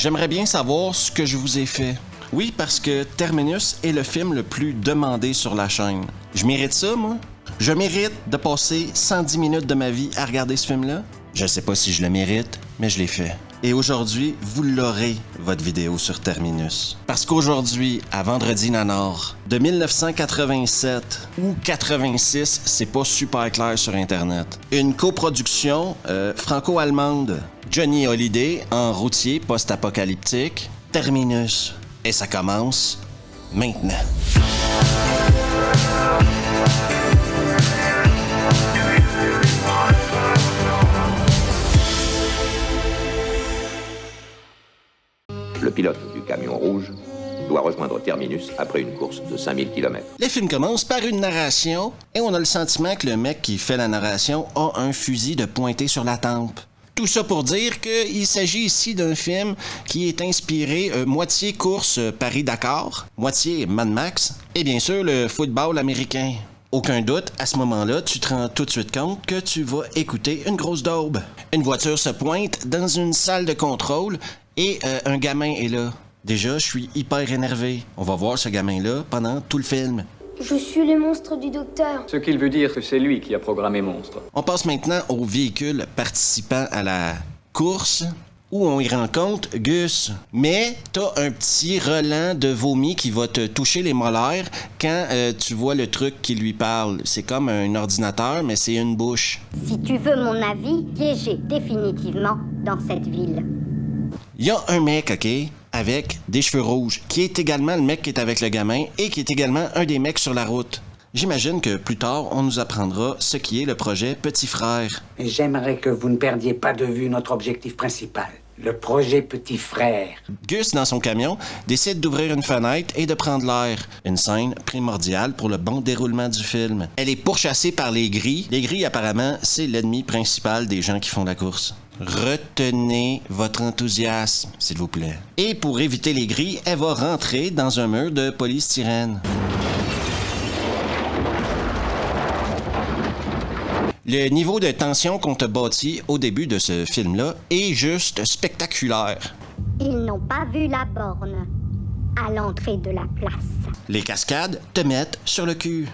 J'aimerais bien savoir ce que je vous ai fait. Oui, parce que Terminus est le film le plus demandé sur la chaîne. Je mérite ça, moi? Je mérite de passer 110 minutes de ma vie à regarder ce film-là? Je sais pas si je le mérite, mais je l'ai fait. Et aujourd'hui, vous l'aurez, votre vidéo sur Terminus. Parce qu'aujourd'hui, à Vendredi Nanar, de 1987 ou 86, c'est pas super clair sur Internet. Une coproduction franco-allemande. Johnny Hallyday en routier post-apocalyptique. Terminus. Et ça commence maintenant. Le pilote du camion rouge doit rejoindre Terminus après une course de 5000 km. Le film commence par une narration et on a le sentiment que le mec qui fait la narration a un fusil de pointé sur la tempe. Tout ça pour dire qu'il s'agit ici d'un film qui est inspiré moitié course Paris-Dakar, moitié Mad Max et bien sûr le football américain. Aucun doute, à ce moment-là, tu te rends tout de suite compte que tu vas écouter une grosse daube. Une voiture se pointe dans une salle de contrôle et un gamin est là. Déjà, je suis hyper énervé. On va voir ce gamin-là pendant tout le film. Je suis le monstre du docteur. Ce qu'il veut dire que c'est lui qui a programmé Monstre. On passe maintenant au véhicule participant à la course où on y rencontre Gus. Mais t'as un petit relent de vomi qui va te toucher les molaires quand tu vois le truc qui lui parle. C'est comme un ordinateur, mais c'est une bouche. Si tu veux mon avis, piégé définitivement dans cette ville. Il y a un mec, OK, avec des cheveux rouges, qui est également le mec qui est avec le gamin et qui est également un des mecs sur la route. J'imagine que plus tard, on nous apprendra ce qui est le projet Petit Frère. J'aimerais que vous ne perdiez pas de vue notre objectif principal, le projet Petit Frère. Gus, dans son camion, décide d'ouvrir une fenêtre et de prendre l'air. Une scène primordiale pour le bon déroulement du film. Elle est pourchassée par les gris. Les gris, apparemment, c'est l'ennemi principal des gens qui font la course. Retenez votre enthousiasme, s'il vous plaît. Et pour éviter les gris, elle va rentrer dans un mur de polystyrène. Le niveau de tension qu'on te bâtit au début de ce film-là est juste spectaculaire. Ils n'ont pas vu la borne à l'entrée de la place. Les cascades te mettent sur le cul.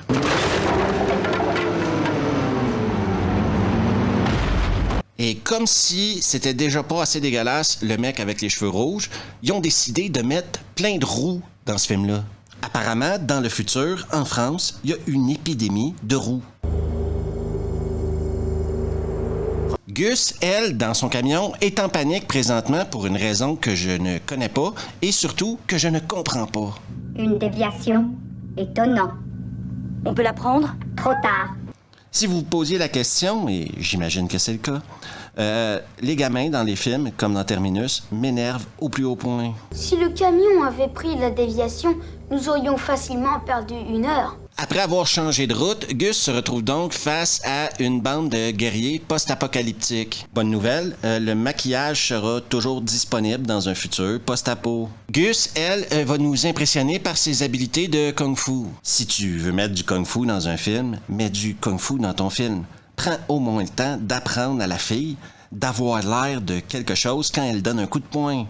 Et comme si c'était déjà pas assez dégueulasse, le mec avec les cheveux rouges, ils ont décidé de mettre plein de roues dans ce film-là. Apparemment, dans le futur, en France, il y a une épidémie de roues. Gus, elle, dans son camion, est en panique présentement pour une raison que je ne connais pas et surtout que je ne comprends pas. Une déviation. Étonnant. On peut la prendre? Trop tard. Si vous vous posiez la question, et j'imagine que c'est le cas, les gamins dans les films, comme dans Terminus, m'énervent au plus haut point. Si le camion avait pris la déviation, nous aurions facilement perdu 1 heure. Après avoir changé de route, Gus se retrouve donc face à une bande de guerriers post-apocalyptiques. Bonne nouvelle, le maquillage sera toujours disponible dans un futur post-apo. Gus, elle, va nous impressionner par ses habiletés de kung-fu. Si tu veux mettre du kung-fu dans un film, mets du kung-fu dans ton film. Prends au moins le temps d'apprendre à la fille d'avoir l'air de quelque chose quand elle donne un coup de poing.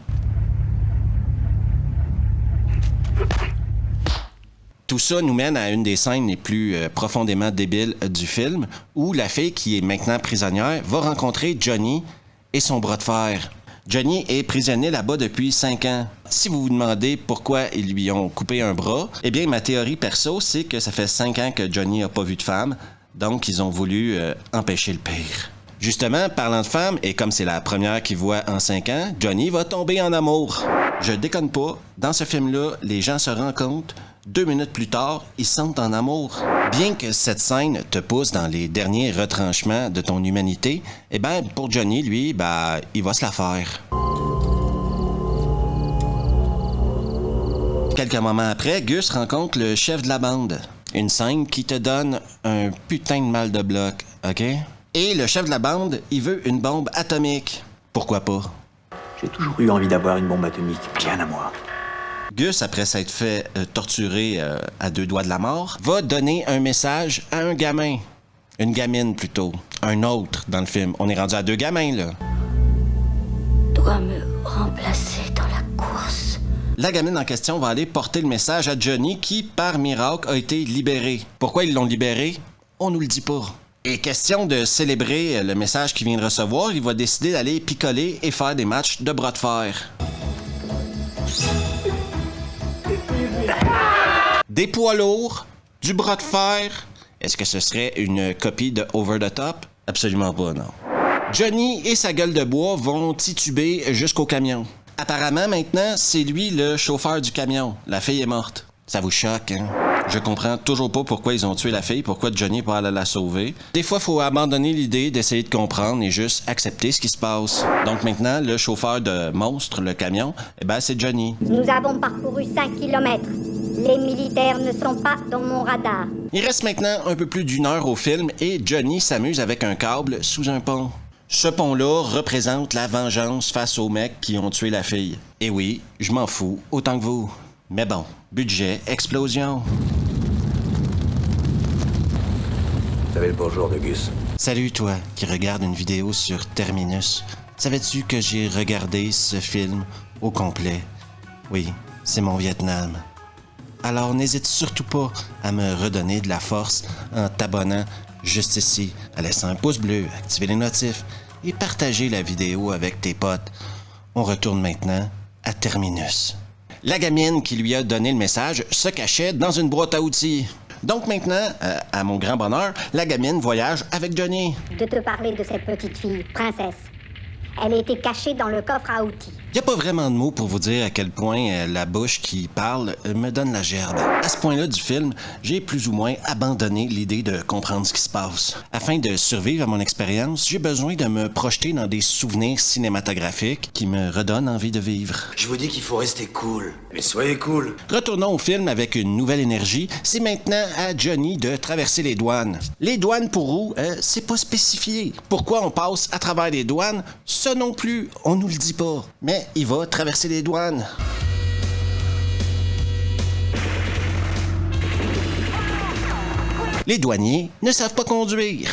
Tout ça nous mène à une des scènes les plus profondément débiles du film, où la fille qui est maintenant prisonnière va rencontrer Johnny et son bras de fer. Johnny est prisonnier là-bas depuis 5 ans. Si vous vous demandez pourquoi ils lui ont coupé un bras, eh bien, ma théorie perso, c'est que ça fait 5 ans que Johnny n'a pas vu de femme, donc ils ont voulu empêcher le pire. Justement, parlant de femme, et comme c'est la première qu'il voit en 5 ans, Johnny va tomber en amour. Je déconne pas, dans ce film-là, les gens se rencontrent, 2 minutes plus tard, ils sont en amour. Bien que cette scène te pousse dans les derniers retranchements de ton humanité, eh ben pour Johnny, lui, il va se la faire. Quelques moments après, Gus rencontre le chef de la bande. Une scène qui te donne un putain de mal de bloc, OK? Et le chef de la bande, il veut une bombe atomique. Pourquoi pas? J'ai toujours eu envie d'avoir une bombe atomique bien à moi. Gus, après s'être fait torturer à 2 doigts de la mort, va donner un message à un gamin. Une gamine, plutôt. Un autre, dans le film. On est rendu à 2 gamins, là. Dois me remplacer dans la La gamine en question va aller porter le message à Johnny qui, par miracle, a été libéré. Pourquoi ils l'ont libéré? On nous le dit pas. Et question de célébrer le message qu'il vient de recevoir, il va décider d'aller picoler et faire des matchs de bras de fer. Des poids lourds, du bras de fer. Est-ce que ce serait une copie de Over the Top? Absolument pas, non. Johnny et sa gueule de bois vont tituber jusqu'au camion. Apparemment, maintenant, c'est lui le chauffeur du camion. La fille est morte. Ça vous choque, hein? Je comprends toujours pas pourquoi ils ont tué la fille, pourquoi Johnny n'est pas allé la sauver. Des fois, il faut abandonner l'idée d'essayer de comprendre et juste accepter ce qui se passe. Donc maintenant, le chauffeur de monstre, le camion, eh ben c'est Johnny. Nous avons parcouru 5 kilomètres. Les militaires ne sont pas dans mon radar. Il reste maintenant un peu plus d'1 heure au film et Johnny s'amuse avec un câble sous un pont. Ce pont-là représente la vengeance face aux mecs qui ont tué la fille. Et oui, je m'en fous, autant que vous. Mais bon, budget, explosion. Vous avez le bonjour de Gus. Salut toi qui regarde une vidéo sur Terminus. Savais-tu que j'ai regardé ce film au complet? Oui, c'est mon Vietnam. Alors n'hésite surtout pas à me redonner de la force en t'abonnant juste ici, en laissant un pouce bleu, activer les notifs et partager la vidéo avec tes potes. On retourne maintenant à Terminus. La gamine qui lui a donné le message se cachait dans une boîte à outils. Donc maintenant, à mon grand bonheur, la gamine voyage avec Johnny. De te parler de cette petite fille, princesse. Elle a été cachée dans le coffre à outils. Y a pas vraiment de mots pour vous dire à quel point la bouche qui parle me donne la gerbe. À ce point-là du film, j'ai plus ou moins abandonné l'idée de comprendre ce qui se passe. Afin de survivre à mon expérience, j'ai besoin de me projeter dans des souvenirs cinématographiques qui me redonnent envie de vivre. Je vous dis qu'il faut rester cool. Mais soyez cool. Retournons au film avec une nouvelle énergie. C'est maintenant à Johnny de traverser les douanes. Les douanes pour où? C'est pas spécifié. Pourquoi on passe à travers les douanes? Ça non plus, on nous le dit pas. Mais il va traverser les douanes. Les douaniers ne savent pas conduire.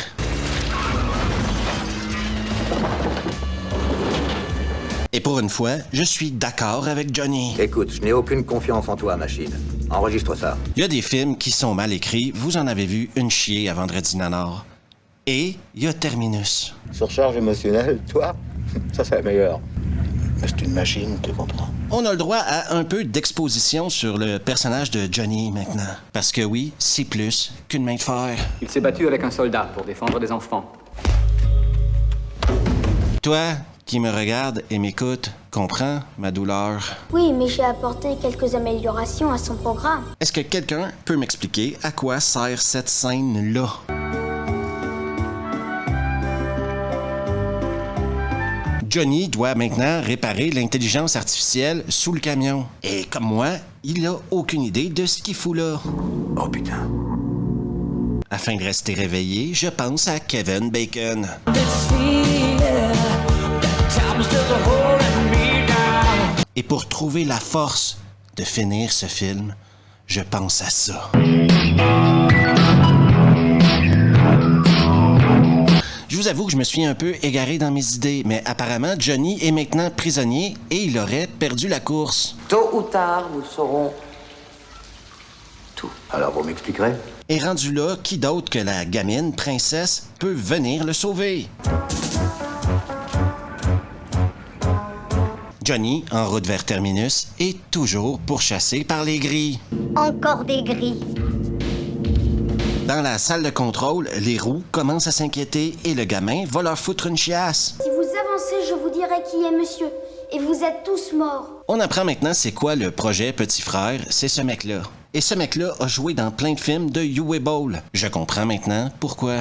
Et pour une fois, je suis d'accord avec Johnny. Écoute, je n'ai aucune confiance en toi, machine. Enregistre ça. Il y a des films qui sont mal écrits. Vous en avez vu une chier à Vendredi Nanar. Et il y a Terminus. Surcharge émotionnelle, toi? Ça, c'est la meilleure. Mais c'est une machine, tu comprends? On a le droit à un peu d'exposition sur le personnage de Johnny maintenant. Parce que oui, c'est plus qu'une main de fer. Il s'est battu avec un soldat pour défendre des enfants. Toi, qui me regarde et m'écoute, comprends ma douleur. Oui, mais j'ai apporté quelques améliorations à son programme. Est-ce que quelqu'un peut m'expliquer à quoi sert cette scène-là? Johnny doit maintenant réparer l'intelligence artificielle sous le camion. Et comme moi, il n'a aucune idée de ce qu'il fout là. Oh putain. Afin de rester réveillé, je pense à Kevin Bacon. Et pour trouver la force de finir ce film, je pense à ça. Je vous avoue que je me suis un peu égaré dans mes idées, mais apparemment, Johnny est maintenant prisonnier et il aurait perdu la course. Tôt ou tard, nous saurons tout. Alors, vous m'expliquerez? Et rendu là, qui d'autre que la gamine princesse peut venir le sauver? Johnny, en route vers Terminus, est toujours pourchassé par les grilles. Encore des grilles. Dans la salle de contrôle, les roues commencent à s'inquiéter et le gamin va leur foutre une chiasse. Si vous avancez, je vous dirai qui est monsieur. Et vous êtes tous morts. On apprend maintenant c'est quoi le projet Petit Frère, c'est ce mec-là. Et ce mec-là a joué dans plein de films de Uwe Boll. Je comprends maintenant pourquoi.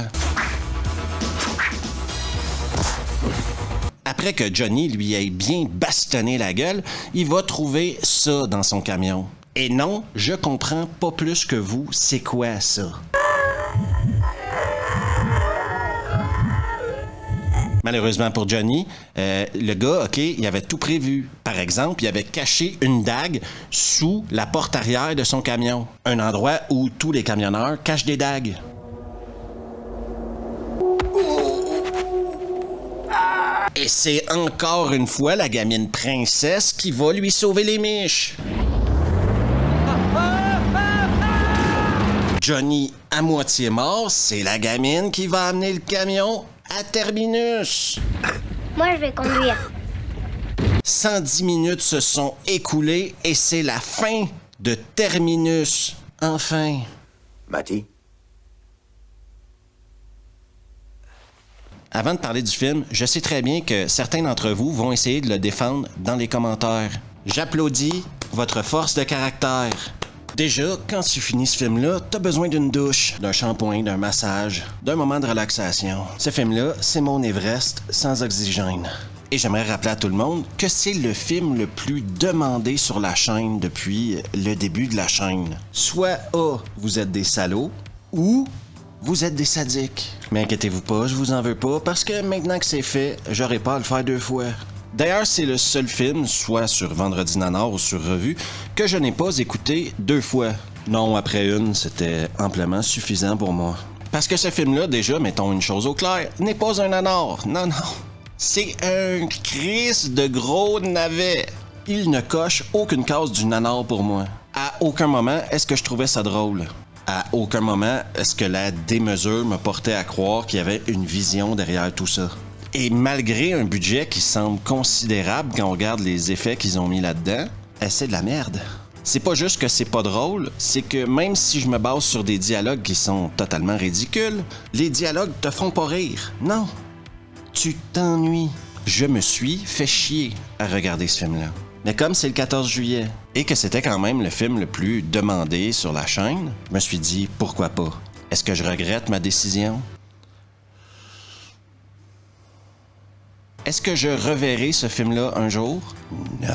Après que Johnny lui ait bien bastonné la gueule, il va trouver ça dans son camion. Et non, je comprends pas plus que vous, c'est quoi ça? Malheureusement pour Johnny, le gars, OK, il avait tout prévu. Par exemple, il avait caché une dague sous la porte arrière de son camion. Un endroit où tous les camionneurs cachent des dagues. Et c'est encore une fois la gamine princesse qui va lui sauver les miches. Johnny à moitié mort, c'est la gamine qui va amener le camion à terminus. Moi, je vais conduire. 110 minutes se sont écoulées et c'est la fin de terminus. Enfin. Matty? Avant de parler du film, je sais très bien que certains d'entre vous vont essayer de le défendre dans les commentaires. J'applaudis votre force de caractère. Déjà, quand tu finis ce film-là, t'as besoin d'une douche, d'un shampoing, d'un massage, d'un moment de relaxation. Ce film-là, c'est mon Everest sans oxygène. Et j'aimerais rappeler à tout le monde que c'est le film le plus demandé sur la chaîne depuis le début de la chaîne. Soit A, vous êtes des salauds, ou vous êtes des sadiques. Mais inquiétez-vous pas, je vous en veux pas, parce que maintenant que c'est fait, j'aurai pas à le faire 2 fois. D'ailleurs, c'est le seul film, soit sur Vendredi Nanar ou sur Revue, que je n'ai pas écouté 2 fois. Non, après une, c'était amplement suffisant pour moi. Parce que ce film-là, déjà, mettons une chose au clair, n'est pas un nanar. Non, non. C'est un Christ de gros navet. Il ne coche aucune case du nanar pour moi. À aucun moment est-ce que je trouvais ça drôle. À aucun moment est-ce que la démesure me portait à croire qu'il y avait une vision derrière tout ça. Et malgré un budget qui semble considérable quand on regarde les effets qu'ils ont mis là-dedans, c'est de la merde. C'est pas juste que c'est pas drôle, c'est que même si je me base sur des dialogues qui sont totalement ridicules, les dialogues te font pas rire. Non. Tu t'ennuies. Je me suis fait chier à regarder ce film-là. Mais comme c'est le 14 juillet et que c'était quand même le film le plus demandé sur la chaîne, je me suis dit pourquoi pas. Est-ce que je regrette ma décision? Est-ce que je reverrai ce film-là un jour? Non.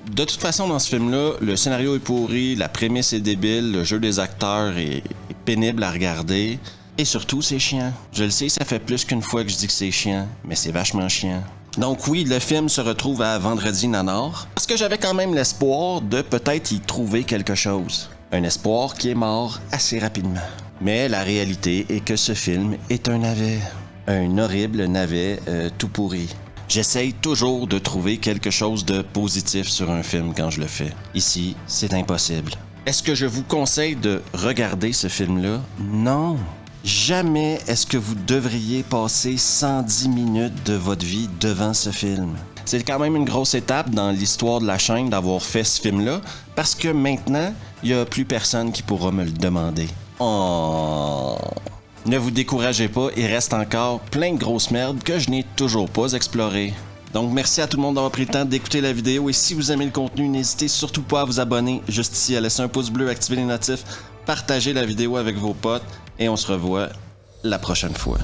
De toute façon, dans ce film-là, le scénario est pourri, la prémisse est débile, le jeu des acteurs est pénible à regarder. Et surtout, c'est chiant. Je le sais, ça fait plus qu'une fois que je dis que c'est chiant, mais c'est vachement chiant. Donc oui, le film se retrouve à Vendredi Nanar, parce que j'avais quand même l'espoir de peut-être y trouver quelque chose. Un espoir qui est mort assez rapidement. Mais la réalité est que ce film est un navet. Un horrible navet tout pourri. J'essaye toujours de trouver quelque chose de positif sur un film quand je le fais. Ici, c'est impossible. Est-ce que je vous conseille de regarder ce film-là? Non. Jamais est-ce que vous devriez passer 110 minutes de votre vie devant ce film. C'est quand même une grosse étape dans l'histoire de la chaîne d'avoir fait ce film-là, parce que maintenant, il n'y a plus personne qui pourra me le demander. Oh... Ne vous découragez pas, il reste encore plein de grosses merdes que je n'ai toujours pas explorées. Donc merci à tout le monde d'avoir pris le temps d'écouter la vidéo et si vous aimez le contenu, n'hésitez surtout pas à vous abonner juste ici, à laisser un pouce bleu, activer les notifs, partager la vidéo avec vos potes et on se revoit la prochaine fois.